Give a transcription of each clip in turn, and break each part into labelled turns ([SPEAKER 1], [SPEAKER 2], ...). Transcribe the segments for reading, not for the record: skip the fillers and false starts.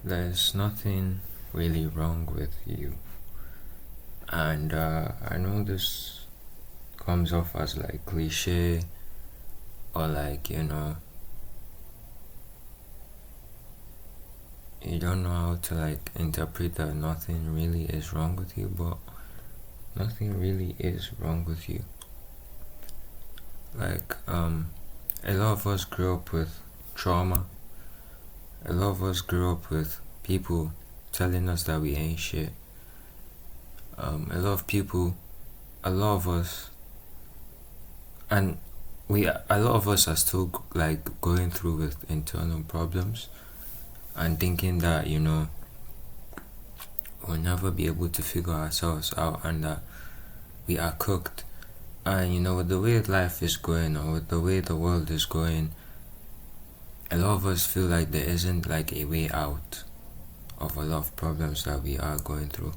[SPEAKER 1] there's nothing really wrong with you. And I know this comes off as like cliche, or like, you don't know how to like interpret that nothing really is wrong with you, but nothing really is wrong with you. Like, a lot of us grew up with trauma. A lot of us grew up with people telling us that we ain't shit. A lot of us, and a lot of us are still like going through with internal problems and thinking that, we'll never be able to figure ourselves out and that we are cooked. And with the way life is going, or with the way the world is going, a lot of us feel like there isn't like a way out of a lot of problems that we are going through.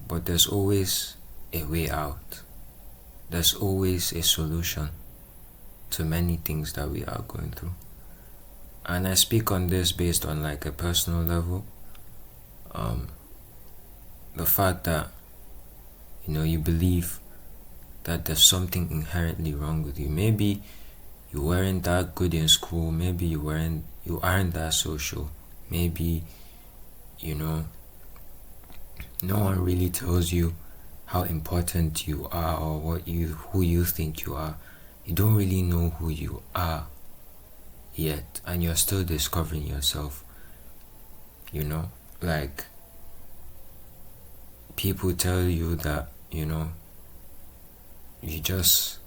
[SPEAKER 1] But there's always a way out. There's always a solution to many things that we are going through. And I speak on this based on like a personal level. The fact that, you believe that there's something inherently wrong with you. Maybe you weren't that good in school. Maybe you aren't that social. Maybe, no one really tells you how important you are or who you think you are. You don't really know who you are yet, and you're still discovering yourself. Like, people tell you that, you just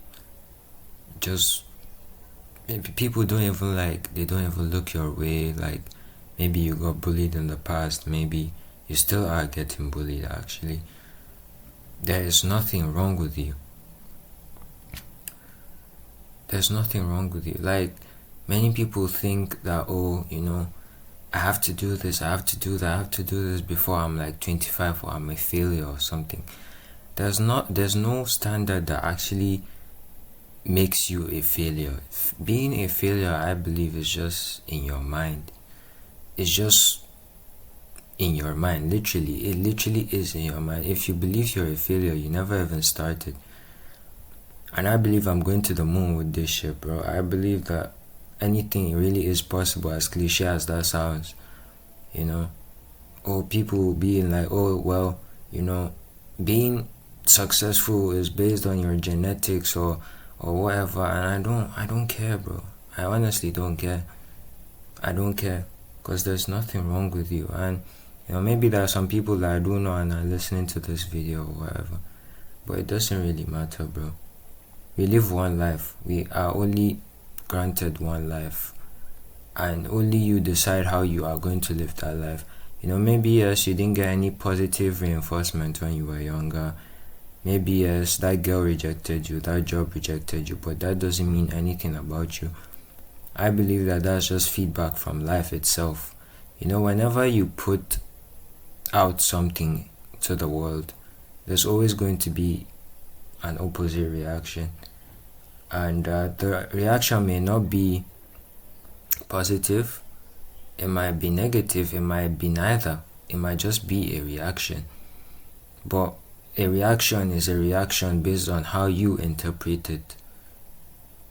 [SPEAKER 1] people don't even look your way. Like, maybe you got bullied in the past, maybe you still are getting bullied. Actually, there is nothing wrong with you. There's nothing wrong with you. Like, many people think that, I have to do this, I have to do that, I have to do this before I'm like 25 or I'm a failure or something. There's no standard that actually makes you a failure. Being a failure, I believe, is just in your mind. It's just in your mind. It literally is in your mind. If you believe you're a failure, you never even started. And I believe I'm going to the moon with this shit, bro. I believe that anything really is possible, as cliche as that sounds. Or people being like, oh well, being successful is based on your genetics or whatever. And I don't care, bro. I honestly don't care. I don't care, because there's nothing wrong with you. And maybe there are some people that I do know and are listening to this video or whatever, but it doesn't really matter, bro. We live one life. We are only granted one life, and only you decide how you are going to live that life. Maybe yes, you didn't get any positive reinforcement when you were younger. Maybe yes, that girl rejected you, that job rejected you, but that doesn't mean anything about you. I believe that that's just feedback from life itself. Whenever you put out something to the world, there's always going to be an opposite reaction. And the reaction may not be positive, it might be negative, it might be neither. It might just be a reaction. But a reaction is a reaction based on how you interpret it.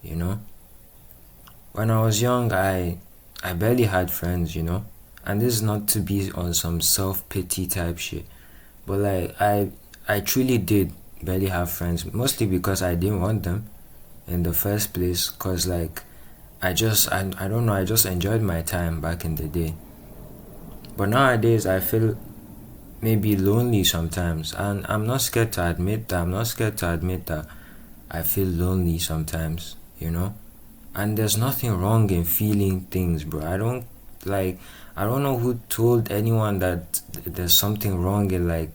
[SPEAKER 1] When I was young, I barely had friends, and this is not to be on some self-pity type shit, but like I truly did barely have friends, mostly because I didn't want them in the first place, because like I don't know, I just enjoyed my time back in the day. But nowadays I feel maybe lonely sometimes, and I'm not scared to admit that I feel lonely sometimes, and there's nothing wrong in feeling things, bro. I don't know who told anyone that there's something wrong in like,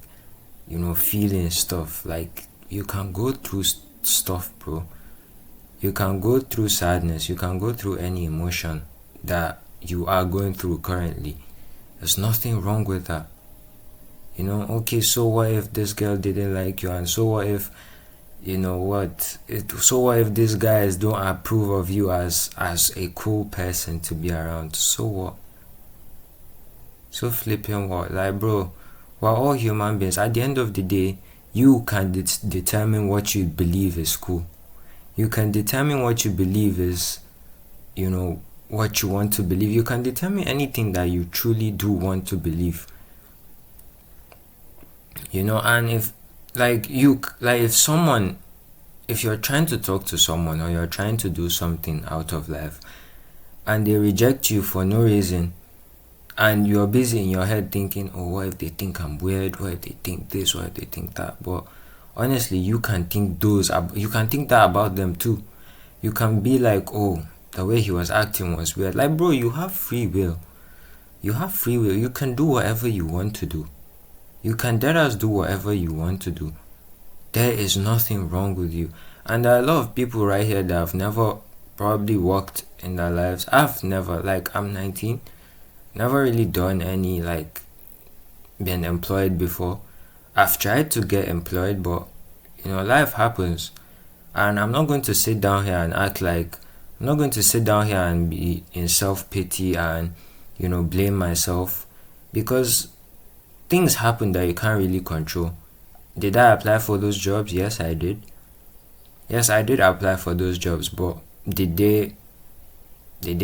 [SPEAKER 1] feeling stuff. Like, you can go through stuff, bro. You can go through sadness, you can go through any emotion that you are going through currently. There's nothing wrong with that. Okay, so what if this girl didn't like you, and so what if so what if these guys don't approve of you as a cool person to be around? So what? So flipping what? Like, bro, we're all human beings. At the end of the day, you can determine what you believe is cool. You can determine what you believe is, you know, what you want to believe. You can determine anything that you truly do want to believe. You know, and if, like, if you're trying to talk to someone or you're trying to do something out of life and they reject you for no reason, and you're busy in your head thinking, oh, what if they think I'm weird? What if they think this? What if they think that? But honestly, you can think that about them too. You can be like, oh, the way he was acting was weird. Like, bro, you have free will. You have free will. You can do whatever you want to do. You can let us do whatever you want to do. There is nothing wrong with you. And there are a lot of people right here that have never probably worked in their lives. I've never, like, I'm 19, never really done any, like, been employed before. I've tried to get employed, but, you know, life happens. And I'm not going to sit down here and act like, I'm not going to sit down here and be in self-pity and, you know, blame myself, because things happen that you can't really control. Did I apply for those jobs? Yes, I did. Yes, I did apply for those jobs, but did they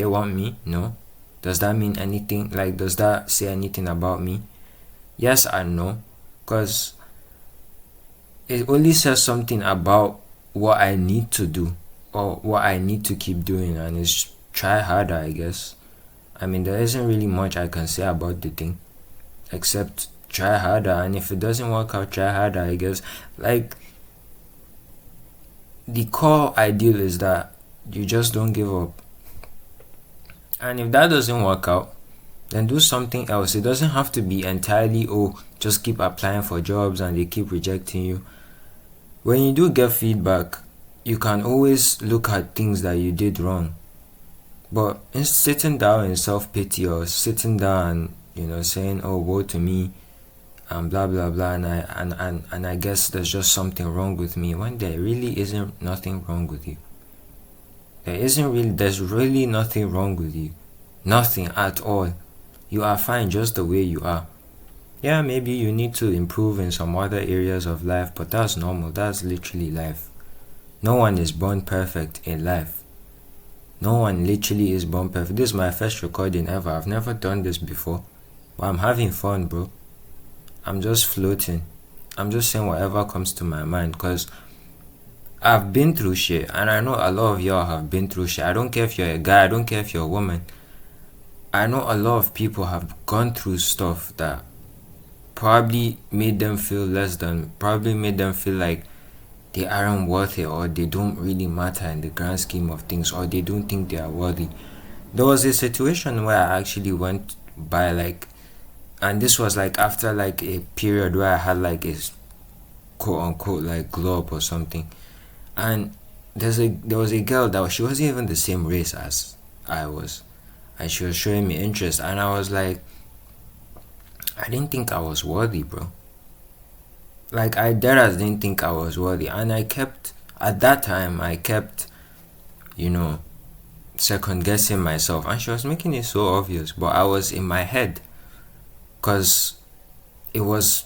[SPEAKER 1] want me? No. Does that mean anything? Like, does that say anything about me? Yes and no, because it only says something about what I need to do or what I need to keep doing, and it's try harder, I guess. I mean, there isn't really much I can say about the thing except try harder, and if it doesn't work out, try harder, I guess. Like, the core ideal is that you just don't give up. And if that doesn't work out, then do something else. It doesn't have to be entirely, oh, just keep applying for jobs and they keep rejecting you. When you do get feedback, you can always look at things that you did wrong. But in sitting down in self-pity or sitting down and, you know, saying, oh, woe to me, and blah blah blah, and I guess there's just something wrong with me, when there really isn't nothing wrong with you. There's really nothing wrong with you. Nothing at all. You are fine just the way you are. Yeah, maybe you need to improve in some other areas of life, but that's normal. That's literally life. No one is born perfect in life. No one literally is born perfect. This is my first recording ever. I've never done this before, but I'm having fun, bro. I'm just floating. I'm just saying whatever comes to my mind, because I've been through shit, and I know a lot of y'all have been through shit. I don't care if you're a guy, I don't care if you're a woman. I know a lot of people have gone through stuff that probably made them feel less than, probably made them feel like they aren't worth it, or they don't really matter in the grand scheme of things, or they don't think they are worthy. There was a situation where I actually went by, like, and this was like after like a period where I had like a quote unquote like glow up or something, and there was a girl that she wasn't even the same race as I was, and she was showing me interest, and I was like, I didn't think I was worthy, bro. Like, I didn't think I was worthy, and at that time I kept, you know, second guessing myself, and she was making it so obvious, but I was in my head, because it was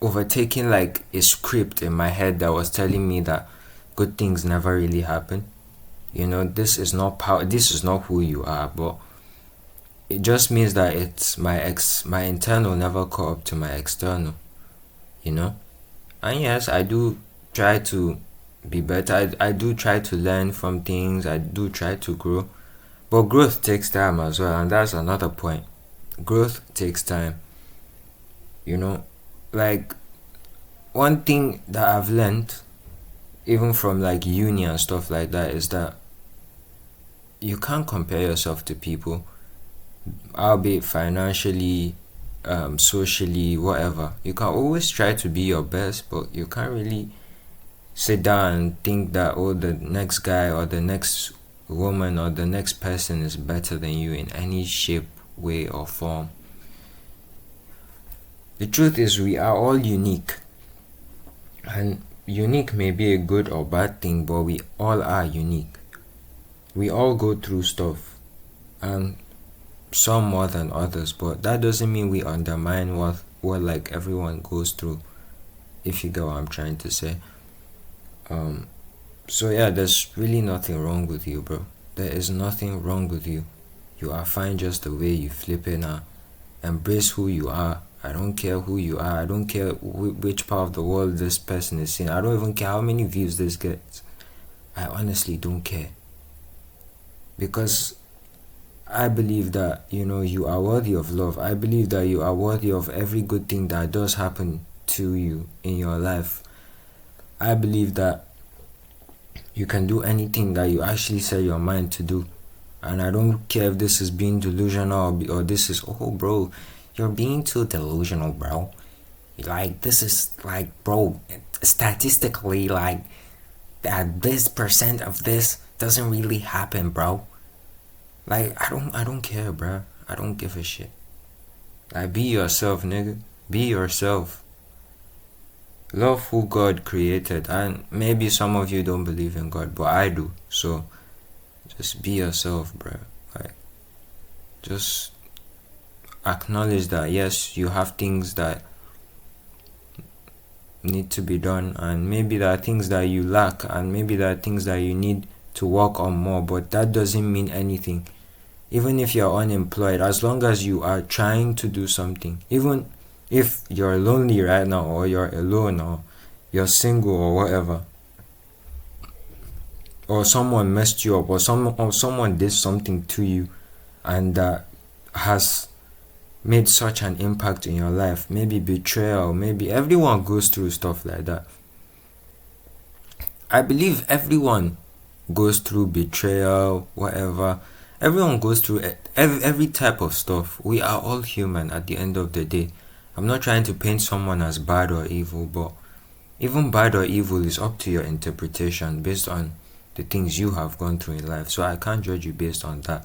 [SPEAKER 1] overtaking like a script in my head that was telling me that good things never really happen. You know, this is not who you are, but it just means that it's my internal never caught up to my external, you know. And yes, I do try to be better. I do try to learn from things. I do try to grow, but growth takes time as well, and that's another point. Growth takes time, you know. Like, one thing that I've learned, even from like uni and stuff like that, is that you can't compare yourself to people, albeit financially, socially, whatever. You can always try to be your best, but you can't really sit down and think that, oh, the next guy or the next woman or the next person is better than you in any shape, way, or form. The truth is, we are all unique, and unique may be a good or bad thing, but we all are unique. We all go through stuff, and some more than others, but that doesn't mean we undermine what like everyone goes through, if you get what I'm trying to say. So yeah, there's really nothing wrong with you, bro. There is nothing wrong with you. You are fine just the way you flip it now. Embrace who you are. I don't care who you are. I don't care which part of the world this person is in. I don't even care how many views this gets. I honestly don't care. Because I believe that, you are worthy of love. I believe that you are worthy of every good thing that does happen to you in your life. I believe that you can do anything that you actually set your mind to do. And I don't care if this is being delusional or this is, oh, bro, you're being too delusional, bro. Like, this is like, bro, statistically, like, that this percent of this doesn't really happen, bro. Like, I don't care, bro. I don't give a shit. Like, be yourself, nigga. Be yourself. Love who God created. And maybe some of you don't believe in God, but I do. So just be yourself, bro. Like, just acknowledge that yes, you have things that need to be done, and maybe there are things that you lack, and maybe there are things that you need to work on more, but that doesn't mean anything. Even if you're unemployed, as long as you are trying to do something, even if you're lonely right now, or you're alone, or you're single, or whatever, or someone messed you up, or someone did something to you and that has made such an impact in your life, maybe betrayal, maybe everyone goes through stuff like that. I believe everyone goes through betrayal, whatever. Everyone goes through every type of stuff. We are all human at the end of the day. I'm not trying to paint someone as bad or evil, but even bad or evil is up to your interpretation based on the things you have gone through in life. So I can't judge you based on that.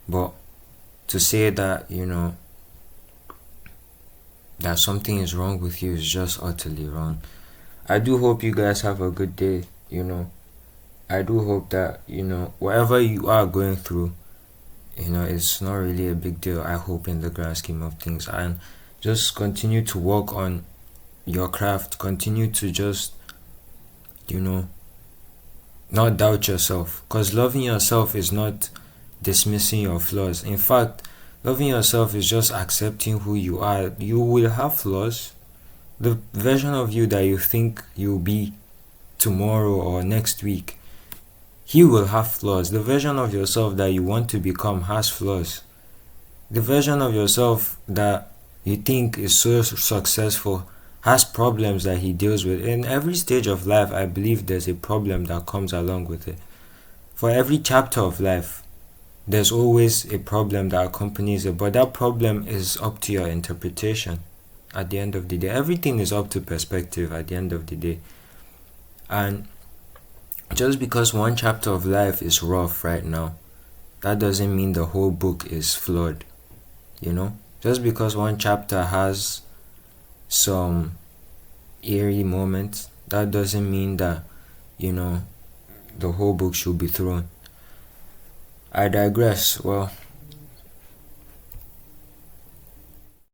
[SPEAKER 1] But to say that, that something is wrong with you is just utterly wrong. I do hope you guys have a good day, I do hope that, whatever you are going through, it's not really a big deal, I hope, in the grand scheme of things. And just continue to work on your craft. Continue to just, not doubt yourself. Because loving yourself is not dismissing your flaws. In fact, loving yourself is just accepting who you are. You will have flaws. The version of you that you think you'll be tomorrow or next week, he will have flaws. The version of yourself that you want to become has flaws. The version of yourself that you think is so successful has problems that he deals with. In every stage of life, I believe there's a problem that comes along with it. For every chapter of life, there's always a problem that accompanies it, but that problem is up to your interpretation at the end of the day. Everything is up to perspective at the end of the day. And just because one chapter of life is rough right now, that doesn't mean the whole book is flawed. Just because one chapter has some eerie moments, that doesn't mean that, the whole book should be thrown. I digress. Well,